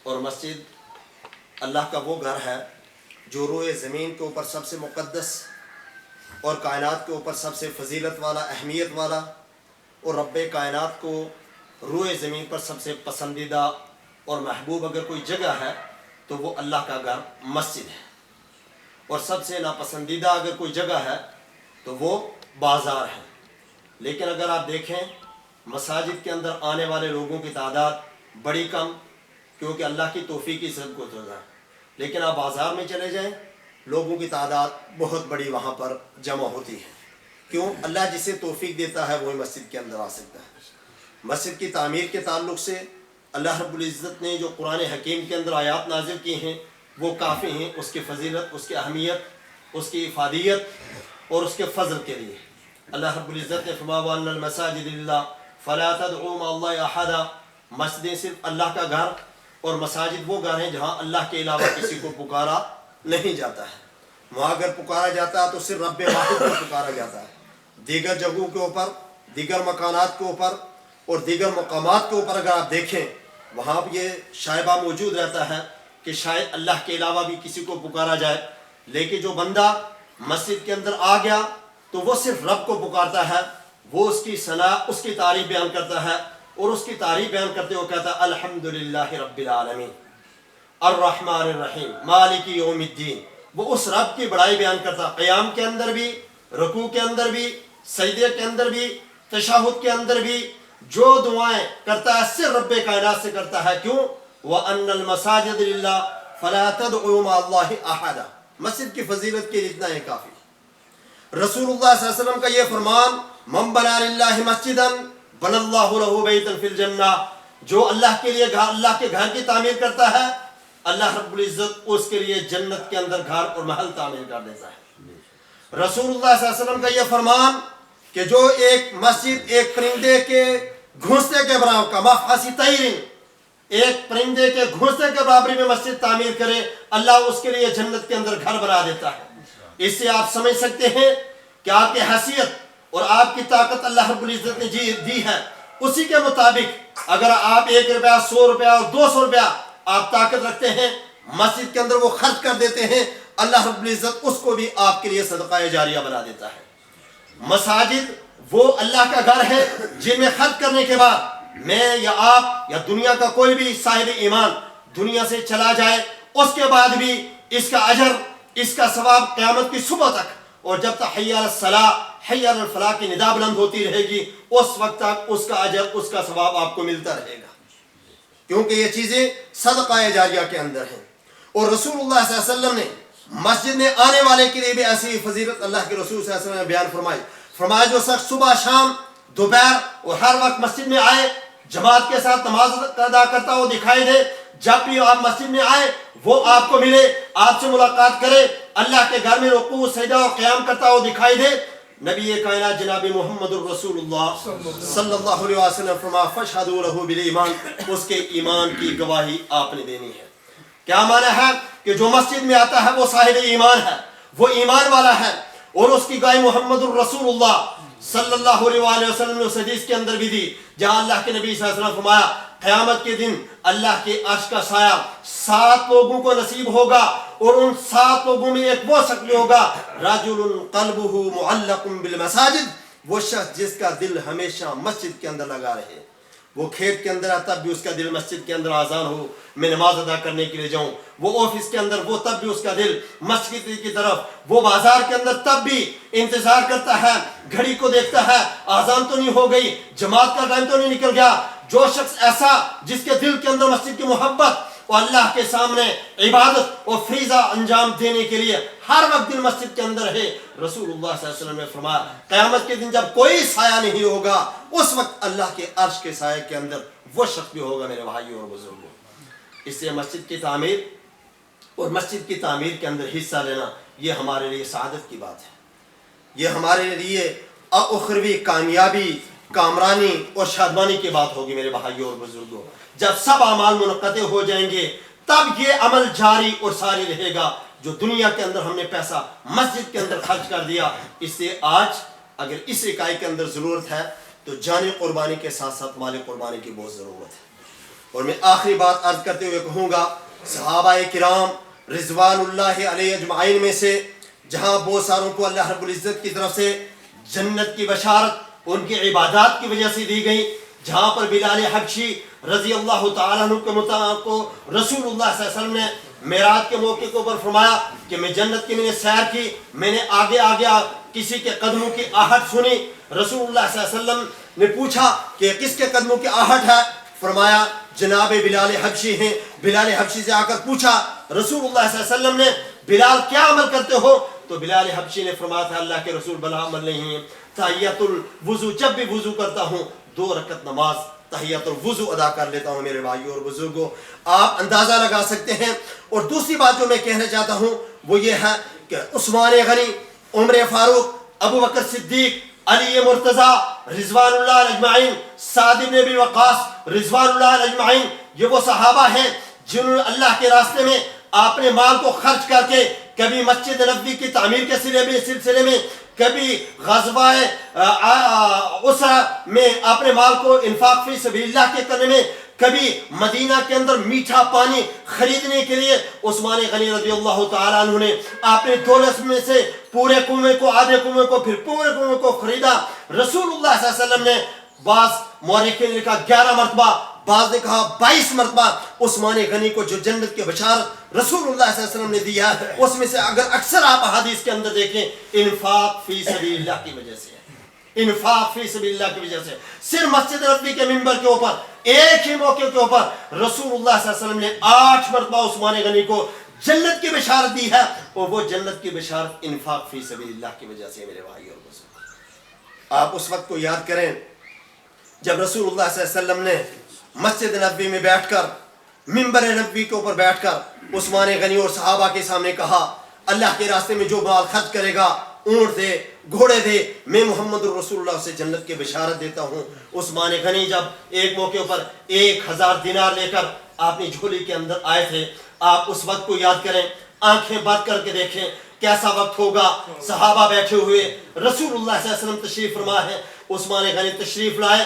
اور مسجد اللہ کا وہ گھر ہے جو روئے زمین کے اوپر سب سے مقدس اور کائنات کے اوپر سب سے فضیلت والا، اہمیت والا، اور رب کائنات کو روئے زمین پر سب سے پسندیدہ اور محبوب اگر کوئی جگہ ہے تو وہ اللہ کا گھر مسجد ہے، اور سب سے ناپسندیدہ اگر کوئی جگہ ہے تو وہ بازار ہے۔ لیکن اگر آپ دیکھیں مساجد کے اندر آنے والے لوگوں کی تعداد بڑی کم، کیونکہ اللہ کی توفیق کی سب کو ہوگا، لیکن آپ بازار میں چلے جائیں لوگوں کی تعداد بہت بڑی وہاں پر جمع ہوتی ہے۔ کیوں؟ اللہ جسے توفیق دیتا ہے وہی مسجد کے اندر آ سکتا ہے۔ مسجد کی تعمیر کے تعلق سے اللہ رب العزت نے جو قرآن حکیم کے اندر آیات نازل کی ہیں وہ کافی ہیں اس کی فضیلت، اس کی اہمیت، اس کی افادیت اور اس کے فضل کے لیے۔ اللہ رب العزت نے فرمایا وَأَنَّ الْمَسَاجِدَ لِلَّهِ فَلَا تَدْعُوا مَعَ اللَّهِ أَحَدًا، مسجدیں صرف اللہ کا گھر اور مساجد وہ گھر ہیں جہاں اللہ کے علاوہ کسی کو پکارا نہیں جاتا ہے۔ وہاں اگر پکارا جاتا ہے تو صرف رب واحد کو پکارا جاتا ہے۔ دیگر جگہوں کے اوپر، دیگر مکانات کے اوپر اور دیگر مقامات کے اوپر اگر آپ دیکھیں وہاں بھی یہ شائبہ موجود رہتا ہے کہ شاید اللہ کے علاوہ بھی کسی کو پکارا جائے، لیکن جو بندہ مسجد کے اندر آ گیا تو وہ صرف رب کو پکارتا ہے، وہ اس کی ثنا، اس کی تعریف بیان کرتا ہے، اور اس کی تعریف بیان کرتے ہوئے کہتا ہے الحمدللہ رب العالمین الرحمن الرحیم مالک یوم الدین۔ وہ اس رب کی بڑائی بیان کرتا ہے، قیام کے اندر بھی، رکوع کے اندر بھی، سجدے کے اندر بھی، تشہد کے اندر بھی جو دعائیں کرتا ہے صرف رب کائنات سے کرتا ہے۔ کیوں؟ وَأَنَّ الْمَسَاجِدَ لِلَّهِ فَلَا تَدْعُوا مَعَ اللَّهِ أَحَدًا، مسجد کی فضیلت کے اتنا ہی کافی۔ رسول اللہ صلی اللہ علیہ وسلم کا یہ فرمان من بنا للہ مسجدا بنى اللہ لہ بیتا فی الجنہ، جو اللہ کے لیے گھر، اللہ کے گھر کی تعمیر کرتا ہے اللہ رب العزت اس کے لیے جنت کے اندر گھر اور محل تعمیر کر دیتا ہے۔ رسول اللہ صلی اللہ علیہ وسلم کا یہ فرمان کہ جو ایک مسجد ایک پرندے کے گھونستے کے برابر کا مفحص طیر، ایک پرندے کے گھونستے کے برابری میں مسجد تعمیر کرے اللہ اس کے لیے جنت کے اندر گھر بنا دیتا ہے۔ اس سے آپ سمجھ سکتے ہیں کہ آپ کی حیثیت اور آپ کی طاقت اللہ رب العزت نے دی ہے، اسی کے مطابق اگر آپ 1 روپیہ 100 روپیہ اور 200 روپیہ آپ طاقت رکھتے ہیں مسجد کے اندر وہ خرچ کر دیتے ہیں، اللہ رب العزت اس کو بھی آپ کے لیے صدقہ جاریہ بنا دیتا ہے۔ مساجد وہ اللہ کا گھر ہے جن میں خرچ کرنے کے بعد میں یا آپ یا دنیا کا کوئی بھی صاحب ایمان دنیا سے چلا جائے اس کے بعد بھی اس کا اجر، اس کا ثواب قیامت کی صبح تک، اور جب تک حی علی الصلاۃ حی علی الفلاح کی ندا بلند ہوتی رہے گی اس وقت تک اس کا اجر، اس کا ثواب آپ کو ملتا رہے گا، کیونکہ یہ چیزیں صدقہ جاریہ کے اندر ہیں۔ اور رسول اللہ صلی اللہ علیہ وسلم نے مسجد میں آنے والے کے لیے بھی ایسی فضیلت اللہ کے رسول صلی اللہ علیہ وسلم نے بیان فرمایا جو شخص صبح شام دوپہر اور ہر وقت مسجد میں آئے، جماعت کے ساتھ نماز ادا کرتا ہو دکھائی دے، جب بھی آپ مسجد میں آئے وہ آپ کو ملے، آپ سے ملاقات کرے، اللہ کے گھر میں رکوع سجدہ اور قیام کرتا ہو دکھائی دے، نبی کائنات جناب محمد الرسول اللہ صلی اللہ علیہ وسلم فرمایا فاشہدوا لہ بالایمان، اس کے ایمان کی گواہی آپ نے دینی ہے۔ کیا معنی ہے کہ جو مسجد میں آتا ہے وہ صاحب ایمان ہے، وہ ایمان والا ہے، اور اس کی گواہی محمد الرسول اللہ صلی اللہ علیہ وسلم نے اس حدیث کے اندر بھی دی جہاں اللہ کے نبی صلی اللہ علیہ وسلم فرمایا قیامت کے دن اللہ کے عرش کا سایہ 7 لوگوں کو نصیب ہوگا، اور ان 7 لوگوں میں ایک وہ شخص ہوگا رجل قلبہ معلق بالمساجد، وہ شخص جس کا دل ہمیشہ مسجد کے اندر لگا رہے، وہ کھیت کے اندر ہے تب بھی اس کا دل مسجد کے اندر آذان ہو میں نماز ادا کرنے کے لیے جاؤں، وہ آفس کے اندر وہ تب بھی اس کا دل مسجد کی طرف، وہ بازار کے اندر تب بھی انتظار کرتا ہے، گھڑی کو دیکھتا ہے آذان تو نہیں ہو گئی، جماعت کا ٹائم تو نہیں نکل گیا۔ جو شخص ایسا جس کے دل کے اندر مسجد کی محبت اور اللہ کے سامنے عبادت اور فریضہ انجام دینے کے لیے ہر وقت دل مسجد کے اندر ہے، رسول اللہ صلی اللہ علیہ وسلم نے فرمایا قیامت کے دن جب کوئی سایہ نہیں ہوگا اس وقت اللہ کے عرش کے سائے کے اندر وہ شخص بھی ہوگا میرے بھائیوں اور بزرگوں۔ اس سے مسجد کی تعمیر اور مسجد کی تعمیر کے اندر حصہ لینا یہ ہمارے لیے سعادت کی بات ہے، یہ ہمارے لیے اخروی کامیابی، کامرانی اور شادمانی کی بات ہوگی میرے بھائیوں اور بزرگوں۔ جب سب اعمال منقطع ہو جائیں گے تب یہ عمل جاری اور ساری رہے گا جو دنیا کے اندر ہم نے پیسہ مسجد کے اندر خرچ کر دیا۔ اس سے آج اگر اس اکائی کے اندر ضرورت ہے تو جان قربانی کے ساتھ ساتھ مال قربانی کی بہت ضرورت ہے۔ اور میں آخری بات عرض کرتے ہوئے کہوں گا، صحابہ کرام رضوان اللہ علیہ اجمعین میں سے جہاں بہت ساروں کو اللہ رب العزت کی طرف سے جنت کی بشارت ان کی عبادات کی وجہ سے دی گئی، جہاں پر بلال حبشی رضی اللہ تعالیٰ عنہ کے مطابق کو رسول اللہ صلی اللہ علیہ وسلم نے معراج کے موقع کے اوپر فرمایا کہ میں جنت کی میں نے سیر کی، میں نے آگے آگے کسی کے قدموں کی آہٹ سنی۔ رسول اللہ صلی اللہ علیہ وسلم نے پوچھا کہ کس کے قدموں کی آہٹ ہے؟ فرمایا جناب بلال حبشی ہیں۔ بلال حبشی سے آ کر پوچھا رسول اللہ صلی اللہ علیہ وسلم نے، بلال کیا عمل کرتے ہو؟ تو بلال حبشی نے فرمایا تھا اللہ کے رسول بلا عمل نہیں ہے، تحیۃ الوضو جب بھی وضو کرتا ہوں 2 رکعت نماز تحیۃ الوضو ادا کر لیتا ہوں۔ میرے بھائیوں اور بزرگوں، آپ اندازہ لگا سکتے ہیں۔ اور دوسری بات جو میں کہنا چاہتا ہوں وہ یہ ہے کہ عثمان غنی، عمر فاروق، ابو بکر صدیق، علی مرتضیٰ رضوان اللہ علیہ اجمعین، سعد بن ابی وقاص رضوان اللہ علیہ اجمعین، یہ وہ صحابہ ہیں جنہوں نے اللہ کے راستے میں اپنے مال کو خرچ کر کے کبھی مسجد نبوی کی تعمیر کے سلسلے میں، کبھی غزوہ اسرہ میں اپنے مال کو انفاق فی سبیل اللہ کے کرنے میں، کبھی مدینہ کے اندر میٹھا پانی خریدنے کے لیے عثمان غنی رضی اللہ تعالیٰ عنہ نے اپنے دولت میں سے پورے کنویں کو، آدھے کنویں کو، پھر پورے کنویں کو خریدا۔ رسول اللہ صلی اللہ علیہ وسلم نے بعض مورخین نے کہا 11 مرتبہ، بعض نے کہا 22 مرتبہ عثمان غنی کو جو جنت کی بشارت رسول اللہ صلی اللہ علیہ وسلم نے دیا، اس میں سے اگر اکثر آپ احادیث کے اندر دیکھیں انفاق فی سبیل اللہ کی وجہ سے، انفاق فی سبیل اللہ کی وجہ سے۔ صرف مسجد نبوی کے منبر کے اوپر ایک ہی موقع کے اوپر رسول اللہ صلی اللہ علیہ وسلم نے 8 مرتبہ عثمان غنی کو جنت کی بشارت دی ہے، اور وہ جنت کی بشارت انفاق فی سبیل اللہ کی وجہ سے۔ میرے بھائی اور بزرگ، آپ اس وقت کو یاد کریں جب رسول اللہ صلی اللہ علیہ وسلم نے مسجد نبوی میں بیٹھ کر، منبر نبوی کے اوپر بیٹھ کر عثمان غنی اور صحابہ کے سامنے کہا اللہ کے راستے میں جو مال خرچ کرے گا، اونٹ دے، گھوڑے دے، میں محمد الرسول اللہ سے جنت کی بشارت دیتا ہوں۔ عثمان غنی جب ایک موقع پر 1000 دینار لے کر اپنی جھولی کے اندر آئے تھے، آپ اس وقت کو یاد کریں، آنکھیں بند کر کے دیکھیں کیسا وقت ہوگا، صحابہ بیٹھے ہوئے، رسول اللہ صلی اللہ علیہ وسلم تشریف فرما ہے، عثمان غنی تشریف لائے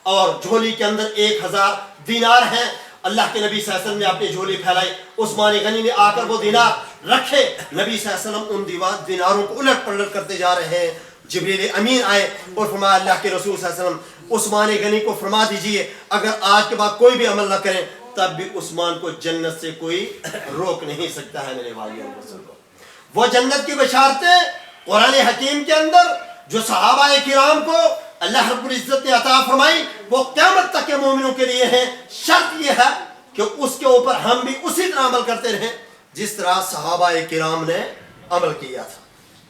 اور جھولی کے اندر 1000 دینار ہیں۔ اللہ کے نبی صلی اللہ علیہ وسلم نے اپنی جھولی پھیلائی، عثمان غنی نے آ کر وہ دینار رکھے، نبی صلی اللہ علیہ وسلم ان دیناروں کو الٹ پلٹ کرتے جا رہے ہیں۔ جبریل امین آئے اور فرمایا اللہ کے رسول صلی اللہ علیہ وسلم عثمان غنی کو فرما دیجئے اگر آج کے بعد کوئی بھی عمل نہ کریں تب بھی عثمان کو جنت سے کوئی روک نہیں سکتا ہے۔ میرے بھائیوں اور بزرگوں، وہ جنت کی بشارتیں قرآن حکیم کے اندر جو صحابہ کرام کو اللہ رب العزت نے عطا فرمائی، وہ قیامت تک کے مومنوں کے لیے ہیں۔ شرط یہ ہے کہ اس کے اوپر ہم بھی اسی طرح عمل کرتے رہیں جس طرح صحابہ کرام نے عمل کیا تھا،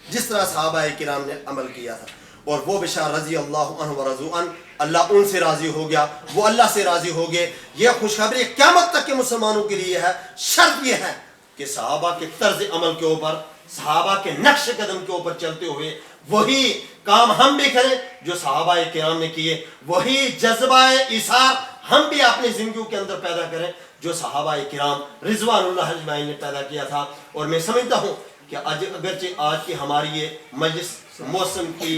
جس طرح صحابہ کرام نے عمل کیا تھا۔ اور وہ بشار رضی اللہ عنہ و رضوا عنہ، اللہ ان سے راضی ہو گیا، وہ اللہ سے راضی ہو گئے۔ یہ خوشخبری قیامت تک کے مسلمانوں کے لیے ہے۔ شرط یہ ہے کہ صحابہ کے طرز عمل کے اوپر، صحابہ کے نقش قدم کے اوپر چلتے ہوئے وہی کام ہم بھی کریں جو صحابہ کرام نے کیے، وہی جذبہ ایثار ہم بھی اپنی زندگیوں کے اندر پیدا کریں جو صحابہ کرام رضوان اللہ اجمعین نے پیدا کیا تھا۔ اور میں سمجھتا ہوں کہ اگرچہ آج کی ہماری یہ مجلس موسم کی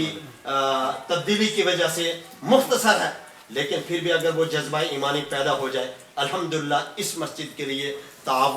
تبدیلی کی وجہ سے مختصر ہے، لیکن پھر بھی اگر وہ جذبہ ایمانی پیدا ہو جائے، الحمدللہ اس مسجد کے لیے تعاون